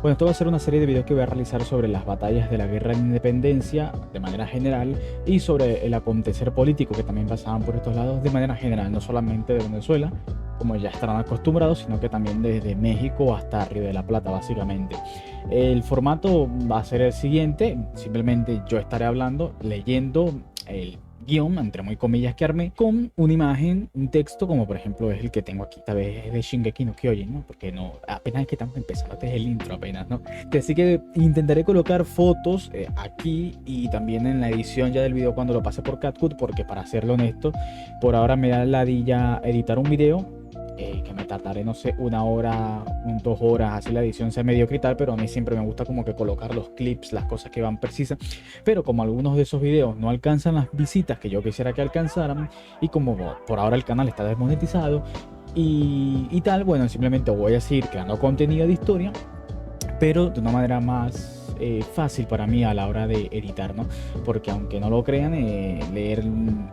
Bueno, esto va a ser una serie de videos que voy a realizar sobre las batallas de la guerra de independencia de manera general y sobre el acontecer político que también pasaban por estos lados de manera general, no solamente de Venezuela, como ya estarán acostumbrados, sino que también desde México hasta Río de la Plata, básicamente. El formato va a ser el siguiente, simplemente yo estaré hablando, leyendo el guión, entre muy comillas, que armé, con una imagen, un texto, como por ejemplo es el que tengo aquí. Esta vez es de Shingeki no Kyojin, ¿no? Porque no, apenas es que estamos empezando, este es el intro apenas, ¿no? Así que intentaré colocar fotos aquí y también en la edición ya del video cuando lo pase por CapCut, porque para serlo honesto, por ahora me da ladilla editar un video. Que me tardaré, no sé, 1 hora, 2 horas, así la edición sea mediocre y tal, pero a mí siempre me gusta como que colocar los clips, las cosas que van precisas, pero como algunos de esos videos no alcanzan las visitas que yo quisiera que alcanzaran, y como por ahora el canal está desmonetizado y tal, bueno, simplemente voy a seguir creando contenido de historia, pero de una manera más fácil para mí a la hora de editar, ¿no? Porque aunque no lo crean, leer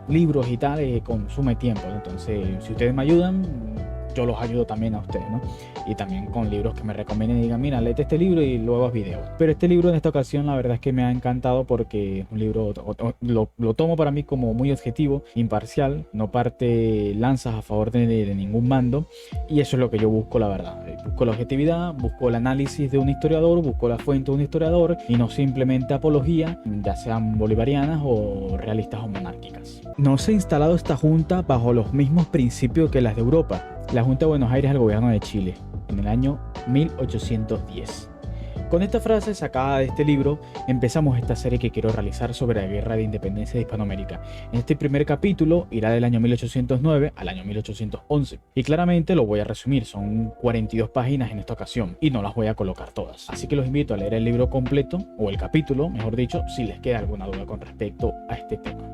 libros y tal consume tiempo, ¿no? Entonces, si ustedes me ayudan, yo los ayudo también a ustedes, ¿no? Y también con libros que me recomienden y digan, mira, léete este libro y luego haz video. Pero este libro en esta ocasión la verdad es que me ha encantado porque es un libro, lo tomo para mí como muy objetivo, imparcial, no parte lanzas a favor de ningún bando, y eso es lo que yo busco, la verdad. Busco la objetividad, busco el análisis de un historiador, busco la fuente de un historiador y no simplemente apología, ya sean bolivarianas o realistas o monárquicas. No se ha instalado esta junta bajo los mismos principios que las de Europa. La Junta de Buenos Aires al gobierno de Chile, en el año 1810. Con esta frase sacada de este libro, empezamos esta serie que quiero realizar sobre la guerra de independencia de Hispanoamérica. En este primer capítulo irá del año 1809 al año 1811. Y claramente lo voy a resumir, son 42 páginas en esta ocasión, y no las voy a colocar todas. Así que los invito a leer el libro completo, o el capítulo, mejor dicho, si les queda alguna duda con respecto a este tema.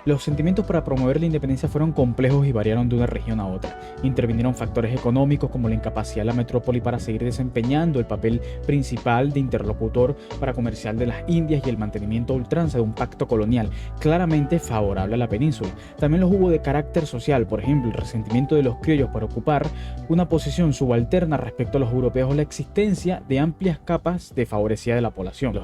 Los sentimientos para promover la independencia fueron complejos y variaron de una región a otra. Intervinieron factores económicos como la incapacidad de la metrópoli para seguir desempeñando el papel principal de interlocutor para comercial de las Indias y el mantenimiento a ultranza de un pacto colonial claramente favorable a la península. También los hubo de carácter social, por ejemplo, el resentimiento de los criollos por ocupar una posición subalterna respecto a los europeos o la existencia de amplias capas desfavorecidas de la población.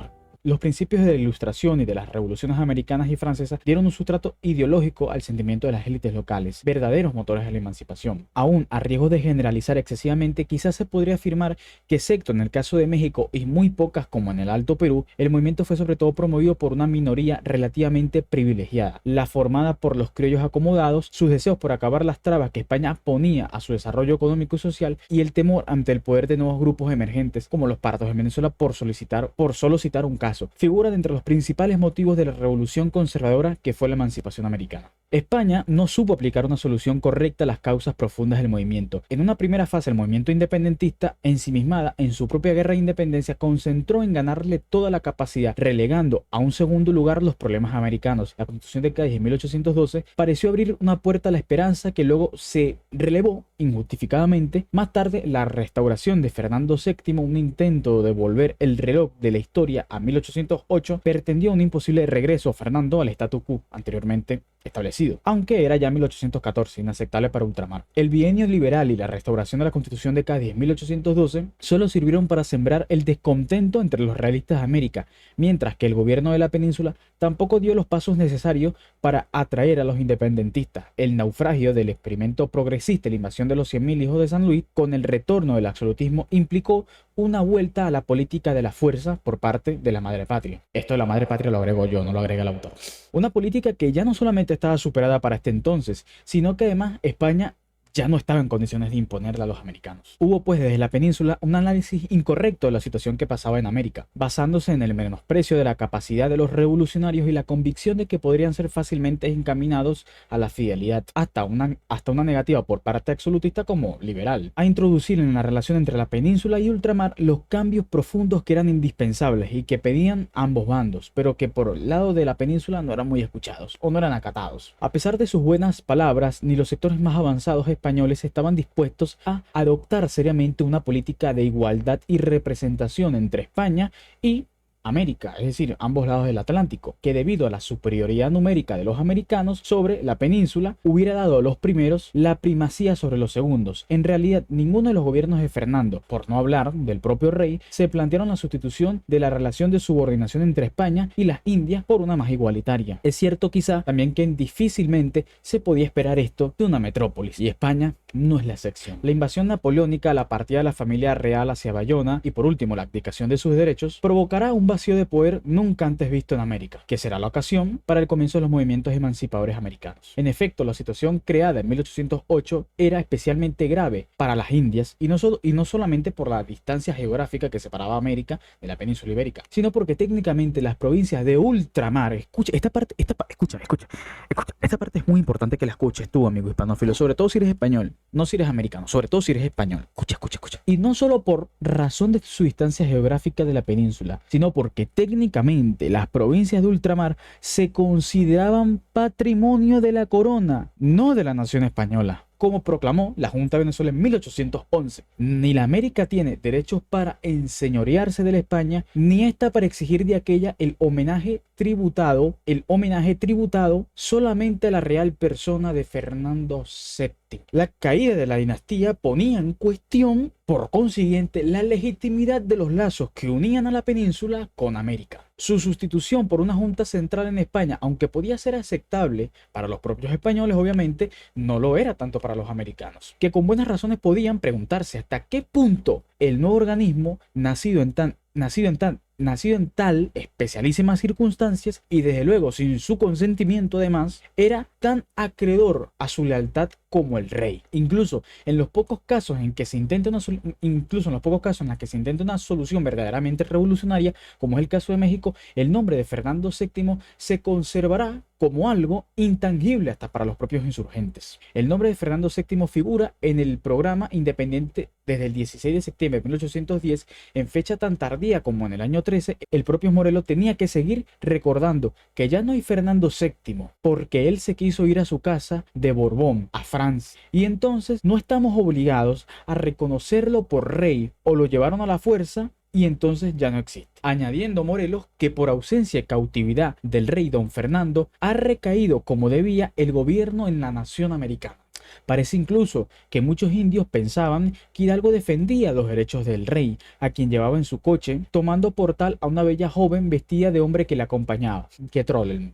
Los principios de la Ilustración y de las revoluciones americanas y francesas dieron un sustrato ideológico al sentimiento de las élites locales, verdaderos motores de la emancipación. Aún a riesgo de generalizar excesivamente, quizás se podría afirmar que, excepto en el caso de México y muy pocas como en el Alto Perú, el movimiento fue sobre todo promovido por una minoría relativamente privilegiada, la formada por los criollos acomodados, sus deseos por acabar las trabas que España ponía a su desarrollo económico y social, y el temor ante el poder de nuevos grupos emergentes como los partos en Venezuela, por solo citar un caso. Figura de entre los principales motivos de la revolución conservadora que fue la emancipación americana. España no supo aplicar una solución correcta a las causas profundas del movimiento. En una primera fase, el movimiento independentista, ensimismada en su propia guerra de independencia, concentró en ganarle toda la capacidad, relegando a un segundo lugar los problemas americanos. La Constitución de Cádiz en 1812 pareció abrir una puerta a la esperanza que luego se relevó injustificadamente. Más tarde, la restauración de Fernando VII, un intento de volver el reloj de la historia a 1808, pretendió un imposible regreso a Fernando al statu quo anteriormente establecido, aunque era ya 1814, inaceptable para ultramar. El bienio liberal y la restauración de la Constitución de Cádiz en 1812 solo sirvieron para sembrar el descontento entre los realistas de América, mientras que el gobierno de la península tampoco dio los pasos necesarios para atraer a los independentistas. El naufragio del experimento progresista y la invasión de los 100.000 hijos de San Luis, con el retorno del absolutismo, implicó una vuelta a la política de la fuerza por parte de la madre patria. Esto de la madre patria lo agrego yo, no lo agrega el autor. Una política que ya no solamente estaba superada para este entonces, sino que además España ya no estaba en condiciones de imponerla a los americanos. Hubo pues desde la península un análisis incorrecto de la situación que pasaba en América, basándose en el menosprecio de la capacidad de los revolucionarios y la convicción de que podrían ser fácilmente encaminados a la fidelidad, hasta una negativa por parte absolutista como liberal, a introducir en la relación entre la península y ultramar los cambios profundos que eran indispensables y que pedían ambos bandos, pero que por el lado de la península no eran muy escuchados o no eran acatados. A pesar de sus buenas palabras, ni los sectores más avanzados españoles estaban dispuestos a adoptar seriamente una política de igualdad y representación entre España y América, es decir, ambos lados del Atlántico, que debido a la superioridad numérica de los americanos sobre la península, hubiera dado a los primeros la primacía sobre los segundos. En realidad, ninguno de los gobiernos de Fernando, por no hablar del propio rey, se plantearon la sustitución de la relación de subordinación entre España y las Indias por una más igualitaria. Es cierto quizá también que difícilmente se podía esperar esto de una metrópolis, y España no es la excepción. La invasión napoleónica, la partida de la familia real hacia Bayona y por último la abdicación de sus derechos provocará un vacío de poder nunca antes visto en América, que será la ocasión para el comienzo de los movimientos emancipadores americanos. En efecto, la situación creada en 1808 era especialmente grave para las Indias y no solamente por la distancia geográfica que separaba América de la península ibérica, sino porque técnicamente las provincias de ultramar, escucha, esta parte es muy importante que la escuches tú, amigo hispanófilo, sobre todo si eres español, no si eres americano, sobre todo si eres español. Escucha. Y no solo por razón de su distancia geográfica de la península, sino porque técnicamente las provincias de ultramar se consideraban patrimonio de la corona, no de la nación española, como proclamó la Junta de Venezuela en 1811. Ni la América tiene derechos para enseñorearse de la España, ni esta para exigir de aquella el homenaje tributado solamente a la real persona de Fernando VII. La caída de la dinastía ponía en cuestión, por consiguiente, la legitimidad de los lazos que unían a la península con América. Su sustitución por una junta central en España, aunque podía ser aceptable para los propios españoles, obviamente no lo era tanto para los americanos, que con buenas razones podían preguntarse hasta qué punto el nuevo organismo, nacido en tal especialísimas circunstancias y desde luego sin su consentimiento además, era tan acreedor a su lealtad como el rey. Incluso en los pocos casos en que se intenta una solución verdaderamente revolucionaria, como es el caso de México, el nombre de Fernando VII se conservará como algo intangible hasta para los propios insurgentes. El nombre de Fernando VII figura en el programa independiente desde el 16 de septiembre de 1810, en fecha tan tardía como en el año 13, el propio Morelos tenía que seguir recordando que ya no hay Fernando VII, porque él se quiso ir a su casa de Borbón, a Francia, y entonces no estamos obligados a reconocerlo por rey, o lo llevaron a la fuerza, y entonces ya no existe. Añadiendo Morelos que por ausencia y cautividad del rey don Fernando ha recaído como debía el gobierno en la nación americana. Parece incluso que muchos indios pensaban que Hidalgo defendía los derechos del rey, a quien llevaba en su coche, tomando por tal a una bella joven vestida de hombre que le acompañaba. Qué troll el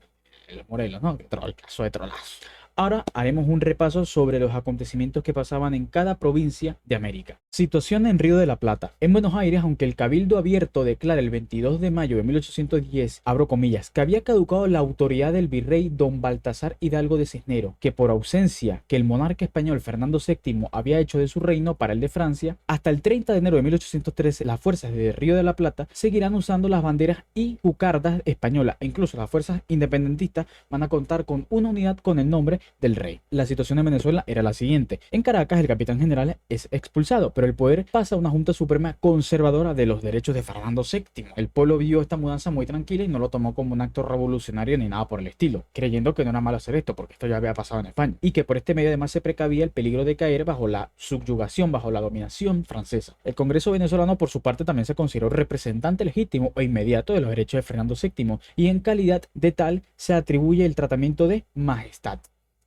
Morelos, ¿no? Qué troll, caso de trolazo. Ahora haremos un repaso sobre los acontecimientos que pasaban en cada provincia de América. Situación en Río de la Plata. En Buenos Aires, aunque el Cabildo Abierto declara el 22 de mayo de 1810, abro comillas, que había caducado la autoridad del virrey don Baltasar Hidalgo de Cisneros, que por ausencia que el monarca español Fernando VII había hecho de su reino para el de Francia, hasta el 30 de enero de 1813 las fuerzas de Río de la Plata seguirán usando las banderas y cucardas españolas, e incluso las fuerzas independentistas van a contar con una unidad con el nombre del rey. La situación en Venezuela era la siguiente. En Caracas el capitán general es expulsado, pero el poder pasa a una Junta Suprema conservadora de los derechos de Fernando VII. El pueblo vio esta mudanza muy tranquila y no lo tomó como un acto revolucionario ni nada por el estilo, creyendo que no era malo hacer esto porque esto ya había pasado en España, y que por este medio además se precavía el peligro de caer bajo la subyugación, bajo la dominación francesa. El Congreso venezolano por su parte también se consideró representante legítimo e inmediato de los derechos de Fernando VII, y en calidad de tal se atribuye el tratamiento de majestad.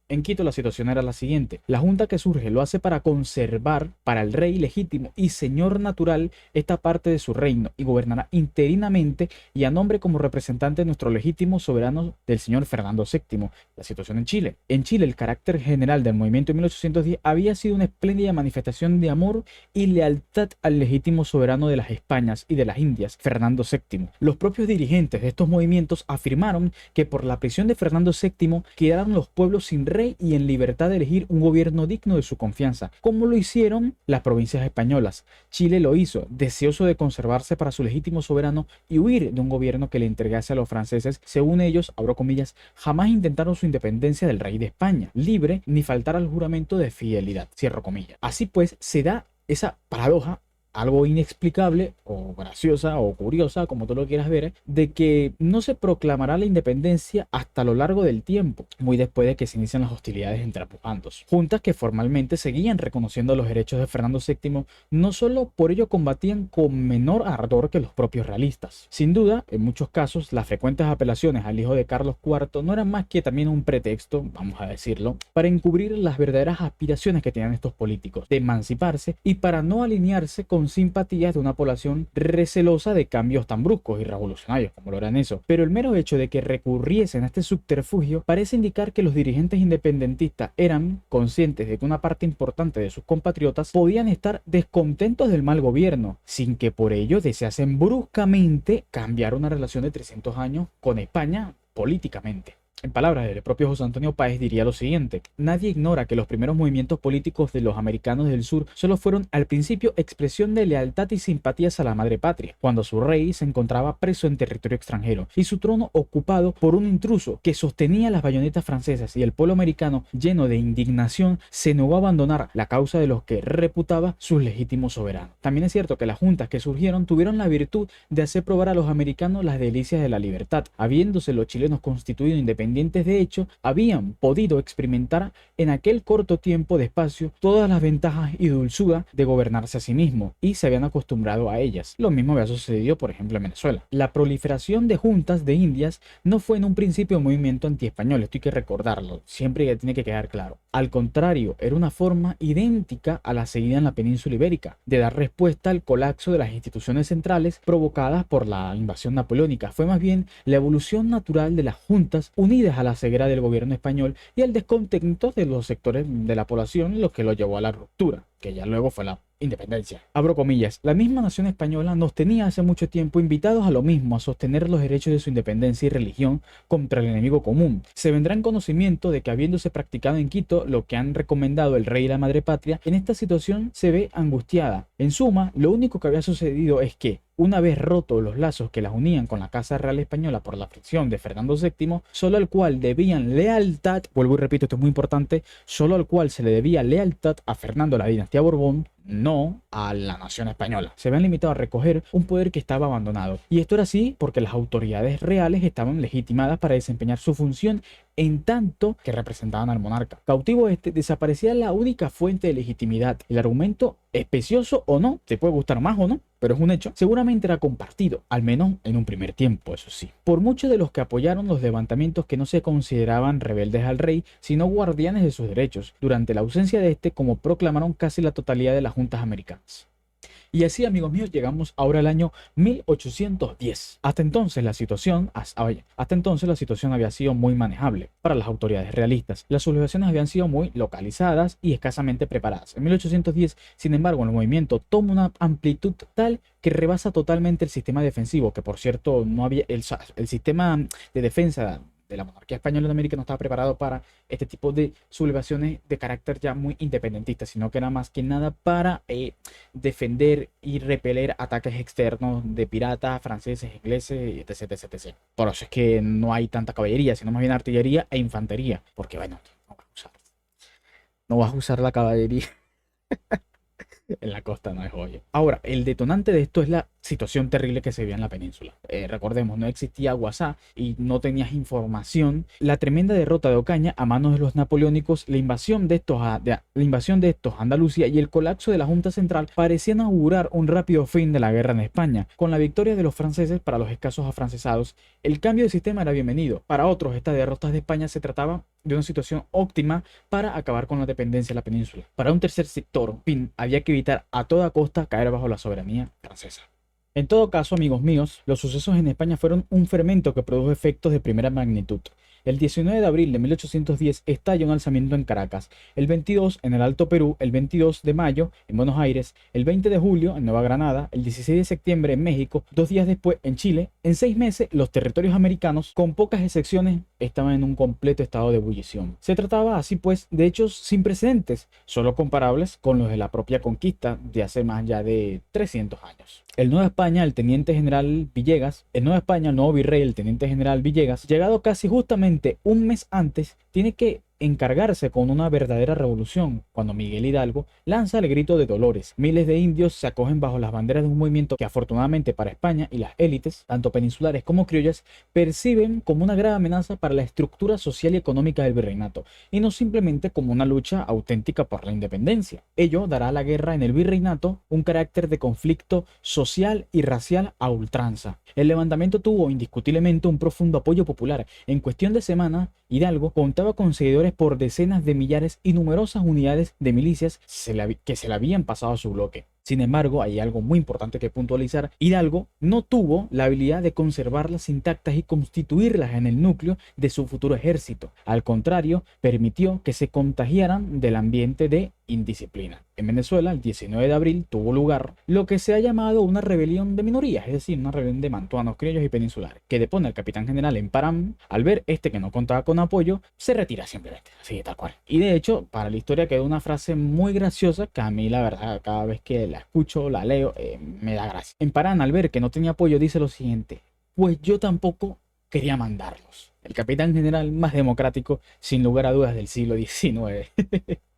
En Quito la situación era la siguiente. La junta que surge lo hace para conservar para el rey legítimo y señor natural esta parte de su reino, y gobernará interinamente y a nombre como representante de nuestro legítimo soberano del señor Fernando VII. La situación en Chile. En Chile el carácter general del movimiento de 1810 había sido una espléndida manifestación de amor y lealtad al legítimo soberano de las Españas y de las Indias, Fernando VII. Los propios dirigentes de estos movimientos afirmaron que por la prisión de Fernando VII quedaron los pueblos sin rey y en libertad de elegir un gobierno digno de su confianza, como lo hicieron las provincias españolas. Chile lo hizo, deseoso de conservarse para su legítimo soberano y huir de un gobierno que le entregase a los franceses. Según ellos, abro comillas, jamás intentaron su independencia del rey de España, libre, ni faltar al juramento de fidelidad, cierro comillas. Así pues, se da esa paradoja algo inexplicable o graciosa o curiosa, como tú lo quieras ver, de que no se proclamará la independencia hasta lo largo del tiempo, muy después de que se inician las hostilidades entre ambos bandos. Juntas que formalmente seguían reconociendo los derechos de Fernando VII, no solo por ello combatían con menor ardor que los propios realistas. Sin duda, en muchos casos, las frecuentes apelaciones al hijo de Carlos IV no eran más que también un pretexto, vamos a decirlo, para encubrir las verdaderas aspiraciones que tenían estos políticos de emanciparse y para no alinearse con simpatías de una población recelosa de cambios tan bruscos y revolucionarios como lo eran eso. Pero el mero hecho de que recurriesen a este subterfugio parece indicar que los dirigentes independentistas eran conscientes de que una parte importante de sus compatriotas podían estar descontentos del mal gobierno, sin que por ello deseasen bruscamente cambiar una relación de 300 años con España políticamente. En palabras del propio José Antonio Páez diría lo siguiente: nadie ignora que los primeros movimientos políticos de los americanos del sur solo fueron al principio expresión de lealtad y simpatías a la madre patria, cuando su rey se encontraba preso en territorio extranjero y su trono ocupado por un intruso que sostenía las bayonetas francesas, y el pueblo americano, lleno de indignación, se negó a abandonar la causa de los que reputaba sus legítimos soberanos. También es cierto que las juntas que surgieron tuvieron la virtud de hacer probar a los americanos las delicias de la libertad, habiéndose los chilenos constituido independientes. De hecho, habían podido experimentar en aquel corto tiempo de espacio todas las ventajas y dulzura de gobernarse a sí mismo, y se habían acostumbrado a ellas. Lo mismo había sucedido, por ejemplo, en Venezuela. La proliferación de juntas de Indias no fue en un principio un movimiento antiespañol, esto hay que recordarlo, siempre tiene que quedar claro. Al contrario, era una forma idéntica a la seguida en la península ibérica, de dar respuesta al colapso de las instituciones centrales provocadas por la invasión napoleónica. Fue más bien la evolución natural de las juntas unidas a la ceguera del gobierno español y al descontento de los sectores de la población, lo que lo llevó a la ruptura, que ya luego fue la independencia. Abro comillas: la misma nación española nos tenía hace mucho tiempo invitados a lo mismo, a sostener los derechos de su independencia y religión contra el enemigo común. Se vendrá en conocimiento de que, habiéndose practicado en Quito lo que han recomendado el rey y la madre patria, en esta situación se ve angustiada. En suma, lo único que había sucedido es que, una vez rotos los lazos que las unían con la Casa Real Española por la fricción de Fernando VII, solo al cual debían lealtad, vuelvo y repito, esto es muy importante, solo al cual se le debía lealtad a Fernando, la dinastía Borbón, no a la nación española. Se habían limitado a recoger un poder que estaba abandonado. Y esto era así porque las autoridades reales estaban legitimadas para desempeñar su función en tanto que representaban al monarca. Cautivo este, desaparecía la única fuente de legitimidad. El argumento, especioso o no, te puede gustar más o no, pero es un hecho, seguramente era compartido, al menos en un primer tiempo, eso sí, por muchos de los que apoyaron los levantamientos que no se consideraban rebeldes al rey, sino guardianes de sus derechos, durante la ausencia de este, como proclamaron casi la totalidad de las juntas americanas. Y así, amigos míos, llegamos ahora al año 1810. Hasta entonces la situación había sido muy manejable para las autoridades realistas. Las sublevaciones habían sido muy localizadas y escasamente preparadas. En 1810, sin embargo, el movimiento toma una amplitud tal que rebasa totalmente el sistema defensivo, que por cierto no había el sistema de defensa de la monarquía española en América no estaba preparado para este tipo de sublevaciones de carácter ya muy independentista, sino que era más que nada para defender y repeler ataques externos de piratas, franceses, ingleses, etc, etc, etc. Por eso es que no hay tanta caballería, sino más bien artillería e infantería, porque bueno, no vas a usar la caballería en la costa, no es joya. Ahora, el detonante de esto es la situación terrible que se vivía en la península. Recordemos, no existía WhatsApp y no tenías información. La tremenda derrota de Ocaña a manos de los napoleónicos, la invasión de estos a Andalucía y el colapso de la Junta Central parecían augurar un rápido fin de la guerra en España. Con la victoria de los franceses, para los escasos afrancesados, el cambio de sistema era bienvenido. Para otros, estas derrotas de España se trataba de una situación óptima para acabar con la dependencia de la península. Para un tercer sector, había que evitar a toda costa caer bajo la soberanía francesa. En todo caso, amigos míos, los sucesos en España fueron un fermento que produjo efectos de primera magnitud. El 19 de abril de 1810 estalla un alzamiento en Caracas, el 22 en el Alto Perú, el 22 de mayo en Buenos Aires, el 20 de julio en Nueva Granada, el 16 de septiembre en México, 2 días después en Chile. En 6 meses, los territorios americanos, con pocas excepciones, estaban en un completo estado de ebullición. Se trataba así pues de hechos sin precedentes, solo comparables con los de la propia conquista de hace más ya de 300 años. El Nueva España, el nuevo virrey, el teniente general Villegas, llegado casi justamente un mes antes, tiene que encargarse con una verdadera revolución, cuando Miguel Hidalgo lanza el grito de Dolores. Miles de indios se acogen bajo las banderas de un movimiento que afortunadamente para España y las élites, tanto peninsulares como criollas, perciben como una grave amenaza para la estructura social y económica del virreinato, y no simplemente como una lucha auténtica por la independencia. Ello dará a la guerra en el virreinato un carácter de conflicto social y racial a ultranza. El levantamiento tuvo indiscutiblemente un profundo apoyo popular. En cuestión de semanas, Hidalgo contaba con seguidores por decenas de millares y numerosas unidades de milicias que se le habían pasado a su bloque. Sin embargo, hay algo muy importante que puntualizar. Hidalgo no tuvo la habilidad de conservarlas intactas y constituirlas en el núcleo de su futuro ejército. Al contrario, permitió que se contagiaran del ambiente de indisciplina. En Venezuela, el 19 de abril, tuvo lugar lo que se ha llamado una rebelión de minorías, es decir, una rebelión de mantuanos, criollos y peninsulares, que depone al capitán general en Parán. Al ver que no contaba con apoyo, se retira simplemente, así tal cual. Y de hecho, para la historia quedó una frase muy graciosa que a mí, la verdad, cada vez que la escucho, la leo, me da gracia. En Parán, al ver que no tenía apoyo, dice lo siguiente: pues yo tampoco quería mandarlos. El capitán general más democrático, sin lugar a dudas, del siglo XIX.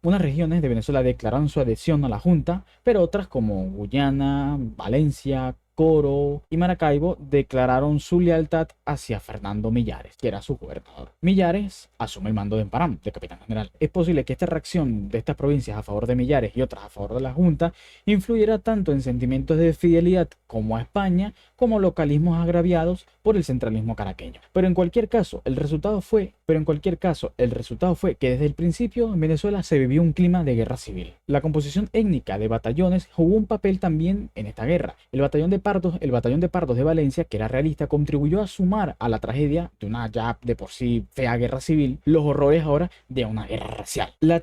Unas regiones de Venezuela declararon su adhesión a la Junta, pero otras como Guyana, Valencia, Coro y Maracaibo declararon su lealtad hacia Fernando Millares, que era su gobernador. Millares asume el mando de Parán, de capitán general. Es posible que esta reacción de estas provincias a favor de Millares y otras a favor de la Junta influyera tanto en sentimientos de fidelidad como a España, como localismos agraviados por el centralismo caraqueño. Pero en cualquier caso, el resultado fue que desde el principio en Venezuela se vivió un clima de guerra civil. La composición étnica de batallones jugó un papel también en esta guerra. El batallón de Pardos de Valencia, que era realista, contribuyó a sumar a la tragedia de una ya de por sí fea guerra civil los horrores ahora de una guerra racial. La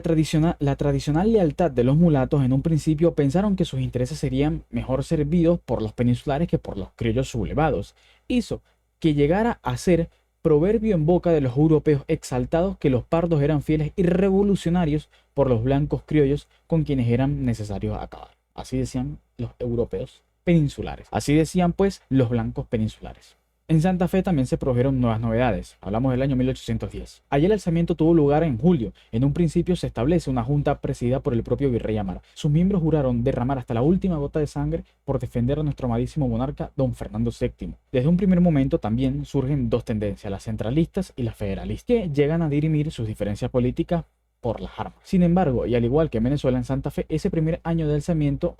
tradicional lealtad de los mulatos en un principio pensaron que sus intereses serían mejor servidos por los peninsulares que por los criollos sublevados. Hizo que llegara a ser proverbio en boca de los europeos exaltados que los pardos eran fieles y revolucionarios por los blancos criollos con quienes eran necesarios acabar. Así decían los europeos peninsulares. Así decían pues los blancos peninsulares. En Santa Fe también se produjeron nuevas novedades. Hablamos del año 1810. Allí el alzamiento tuvo lugar en julio. En un principio se establece una junta presidida por el propio virrey Amar. Sus miembros juraron derramar hasta la última gota de sangre por defender a nuestro amadísimo monarca don Fernando VII. Desde un primer momento también surgen dos tendencias, las centralistas y las federalistas, que llegan a dirimir sus diferencias políticas por las armas. Sin embargo, y al igual que en Venezuela, en Santa Fe, ese primer año de alzamiento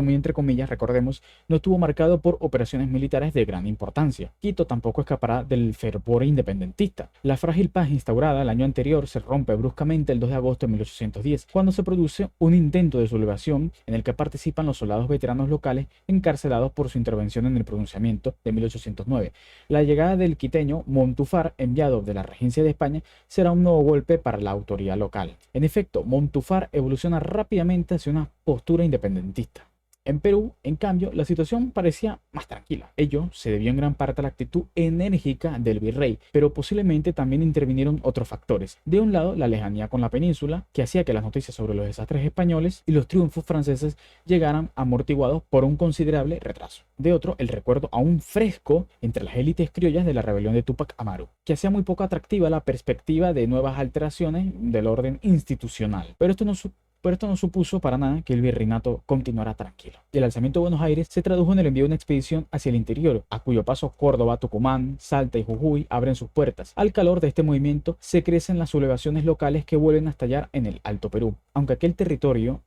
muy entre comillas, recordemos, no estuvo marcado por operaciones militares de gran importancia. Quito tampoco escapará del fervor independentista. La frágil paz instaurada el año anterior se rompe bruscamente el 2 de agosto de 1810, cuando se produce un intento de sublevación en el que participan los soldados veteranos locales encarcelados por su intervención en el pronunciamiento de 1809. La llegada del quiteño Montufar, enviado de la regencia de España, será un nuevo golpe para la autoridad local. En efecto, Montufar evoluciona rápidamente hacia una postura independentista. En Perú, en cambio, la situación parecía más tranquila. Ello se debió en gran parte a la actitud enérgica del virrey, pero posiblemente también intervinieron otros factores. De un lado, la lejanía con la península, que hacía que las noticias sobre los desastres españoles y los triunfos franceses llegaran amortiguados por un considerable retraso. De otro, el recuerdo aún fresco entre las élites criollas de la rebelión de Túpac Amaru, que hacía muy poco atractiva la perspectiva de nuevas alteraciones del orden institucional. Pero esto no supuso para nada que el virreinato continuara tranquilo. El alzamiento de Buenos Aires se tradujo en el envío de una expedición hacia el interior, a cuyo paso Córdoba, Tucumán, Salta y Jujuy abren sus puertas. Al calor de este movimiento se crecen las sublevaciones locales que vuelven a estallar en el Alto Perú. Aunque aquel territorio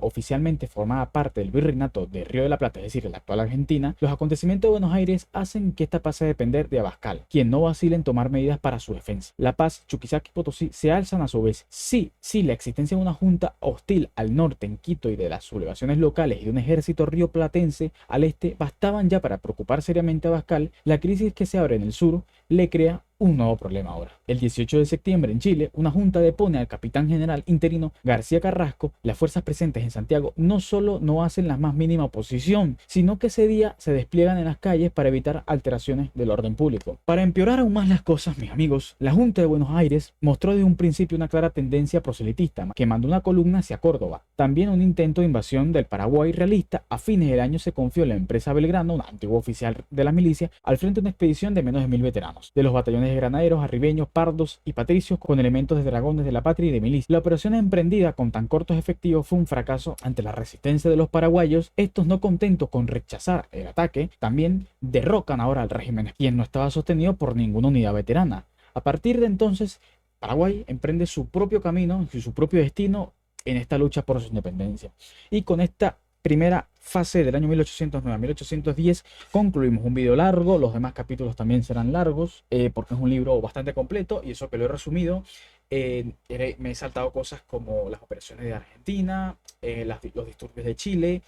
oficialmente formaba parte del virreinato de Río de la Plata, es decir, la actual Argentina, los acontecimientos de Buenos Aires hacen que esta pase a depender de Abascal, quien no vacila en tomar medidas para su defensa. La Paz, Chuquisaca y Potosí se alzan a su vez. Sí, la existencia de una junta hostil al norte en Quito y de las sublevaciones locales y de un ejército rioplatense al este bastaban ya para preocupar seriamente a Abascal, la crisis que se abre en el sur le crea un nuevo problema ahora. El 18 de septiembre en Chile, una junta depone al capitán general interino García Carrasco. Las fuerzas presentes en Santiago no solo no hacen la más mínima oposición, sino que ese día se despliegan en las calles para evitar alteraciones del orden público. Para empeorar aún más las cosas, mis amigos, la Junta de Buenos Aires mostró desde un principio una clara tendencia proselitista, que mandó una columna hacia Córdoba. También un intento de invasión del Paraguay realista. A fines del año se confió la empresa Belgrano, un antiguo oficial de la milicia, al frente de una expedición de menos de 1000 veteranos de los batallones personajes granaderos, arribeños, pardos y patricios con elementos de dragones de la patria y de milicia. La operación emprendida con tan cortos efectivos fue un fracaso ante la resistencia de los paraguayos. Estos, no contentos con rechazar el ataque, también derrocan ahora al régimen, quien no estaba sostenido por ninguna unidad veterana. A partir de entonces, Paraguay emprende su propio camino y su propio destino en esta lucha por su independencia. Y con esta primera fase del año 1809 a 1810 concluimos un video largo. Los demás capítulos también serán largos, porque es un libro bastante completo, y eso que lo he resumido. Me he saltado cosas como las operaciones de Argentina, los disturbios de Chile,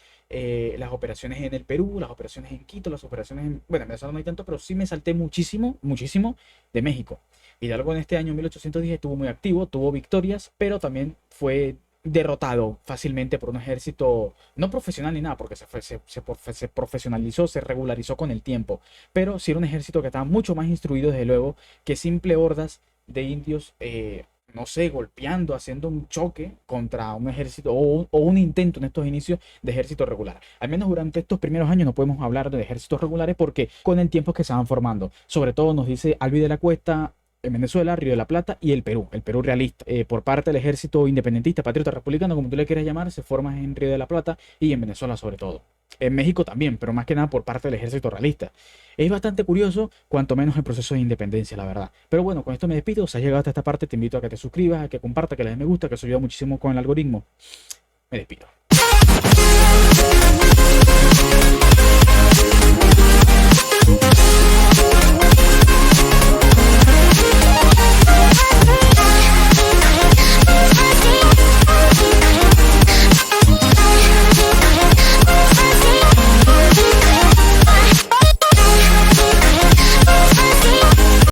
las operaciones en el Perú, las operaciones en Quito, las operaciones en... Bueno, en Venezuela no hay tanto, pero sí me salté muchísimo de México. Hidalgo en este año 1810 estuvo muy activo, tuvo victorias, pero también fue derrotado fácilmente por un ejército no profesional ni nada, porque se profesionalizó, se regularizó con el tiempo, pero sí era un ejército que estaba mucho más instruido, desde luego, que simple hordas de indios, no sé, golpeando, haciendo un choque contra un ejército o un intento en estos inicios de ejército regular. Al menos durante estos primeros años no podemos hablar de ejércitos regulares, porque con el tiempo es que se van formando. Sobre todo nos dice Albi de la Cuesta, en Venezuela, Río de la Plata y el Perú realista. Por parte del ejército independentista, patriota, republicano, como tú le quieras llamar, se forma en Río de la Plata y en Venezuela sobre todo. En México también, pero más que nada por parte del ejército realista. Es bastante curioso, cuanto menos el proceso de independencia, la verdad. Pero bueno, con esto me despido. Si has llegado hasta esta parte, te invito a que te suscribas, a que compartas, que le des me gusta, que eso ayuda muchísimo con el algoritmo. Me despido.